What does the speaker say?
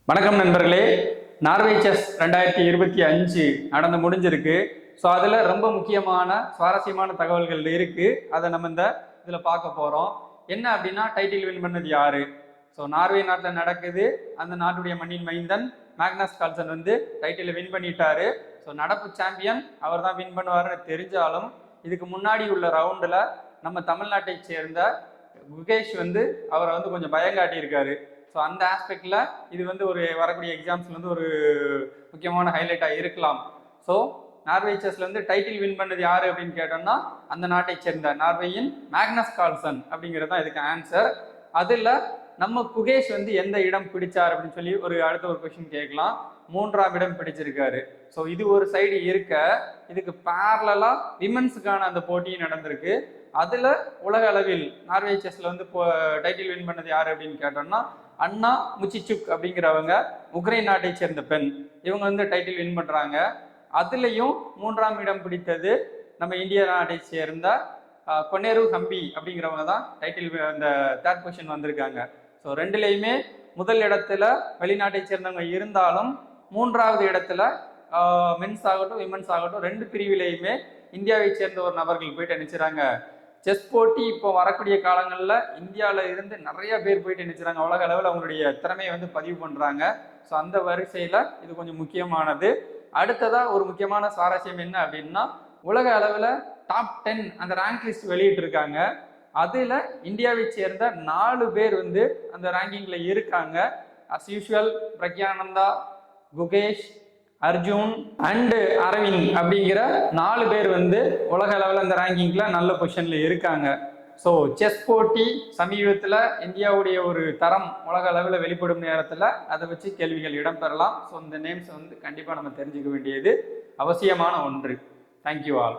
வணக்கம் நண்பர்களே. Norway chess 2025 நடந்து முடிஞ்சிருக்கு. ஸோ அதில் ரொம்ப முக்கியமான சுவாரஸ்யமான தகவல்கள் இருக்கு. அதை நம்ம இதில் பார்க்க போகிறோம். என்ன அப்படின்னா, டைட்டில் வின் பண்ணது யாரு? ஸோ நார்வே நாட்டில் நடக்குது. அந்த நாட்டுடைய மண்ணின் மைந்தன் மேக்னஸ் கால்சன் டைட்டில் வின் பண்ணிட்டாரு. ஸோ நடப்பு சாம்பியன் அவர் தான் வின் பண்ணுவாருன்னு தெரிஞ்சாலும், இதுக்கு முன்னாடி உள்ள ரவுண்டில் நம்ம தமிழ்நாட்டை சேர்ந்த குகேஷ் அவரை கொஞ்சம் பயங்காட்டியிருக்காரு. ஸோ அந்த ஆஸ்பெக்டில் இது ஒரு வரக்கூடிய எக்ஸாம்ஸில் ஒரு முக்கியமான ஹைலைட்டாக இருக்கலாம். ஸோ நார்வே செஸ்ல டைட்டில் வின் பண்ணது யாரு அப்படின்னு கேட்டோம்னா, அந்த நாட்டை சேர்ந்த நார்வேயின் மேக்னஸ் கால்சன் அப்படிங்கிறது தான் இதுக்கு ஆன்சர். அதில் நம்ம குகேஷ் எந்த இடம் பிடிச்சார் அப்படின்னு சொல்லி அடுத்த ஒரு கொஸ்டின் கேட்கலாம். 3ஆம் இடம் பிடிச்சிருக்காரு. ஸோ இது ஒரு சைடு இருக்க, இதுக்கு பேரலா விமன்ஸுக்கான அந்த போட்டியும் நடந்திருக்கு. அதில் உலக அளவில் நார்வே செஸ்ல டைட்டில் வின் பண்ணது யாரு அப்படின்னு கேட்டோம்னா, அண்ணா முச்சிச்சுக் அப்படிங்கிறவங்க உக்ரைன் நாட்டை சேர்ந்த பெண். இவங்க டைட்டில் வின் பண்றாங்க. அதுலேயும் 3ஆம் இடம் பிடித்தது நம்ம இந்திய நாட்டை சேர்ந்த கொனேரு ஹம்பி அப்படிங்கிறவங்க தான் டைட்டில் இந்த 3rd பொசிஷன் வந்திருக்காங்க. ஸோ ரெண்டுலேயுமே முதல் இடத்துல வெளிநாட்டை சேர்ந்தவங்க இருந்தாலும், 3ஆவது இடத்துல மென்ஸ் ஆகட்டும் விமன்ஸ் ஆகட்டும் 2 பிரிவிலையுமே இந்தியாவை சேர்ந்த ஒரு நபர்கள் போயிட்டு நினைச்சுறாங்க. செஸ் போட்டி இப்போ வரக்கூடிய காலங்களில் இந்தியாவில் இருந்து நிறைய பேர் போயிட்டு நினைச்சுறாங்க. உலக அளவில் அவங்களுடைய திறமையை பதிவு பண்ணுறாங்க. ஸோ அந்த வரிசையில் இது கொஞ்சம் முக்கியமானது. அடுத்ததாக ஒரு முக்கியமான சுவாரஸ்யம் என்ன அப்படின்னா, உலக அளவில் டாப் 10 அந்த ரேங்க் லிஸ்ட் வெளியிட்டிருக்காங்க. அதில் இந்தியாவை சேர்ந்த 4 பேர் அந்த ரேங்கிங்கில் இருக்காங்க. As usual Praggnanandhaa, Gukesh, Arjun and Aravind அப்படிங்கிற 4 பேர் உலக அளவில் அந்த ரேங்கிங்ல நல்ல பொசிஷன்ல இருக்காங்க. ஸோ செஸ் போட்டி சமீபத்தில் இந்தியாவுடைய ஒரு தரம் உலக அளவில் வெளிப்படும் நேரத்தில் அதை வச்சு கேள்விகள் இடம்பெறலாம். ஸோ இந்த நேம்ஸ் கண்டிப்பாக நம்ம தெரிஞ்சுக்க வேண்டியது அவசியமான ஒன்று. Thank you all.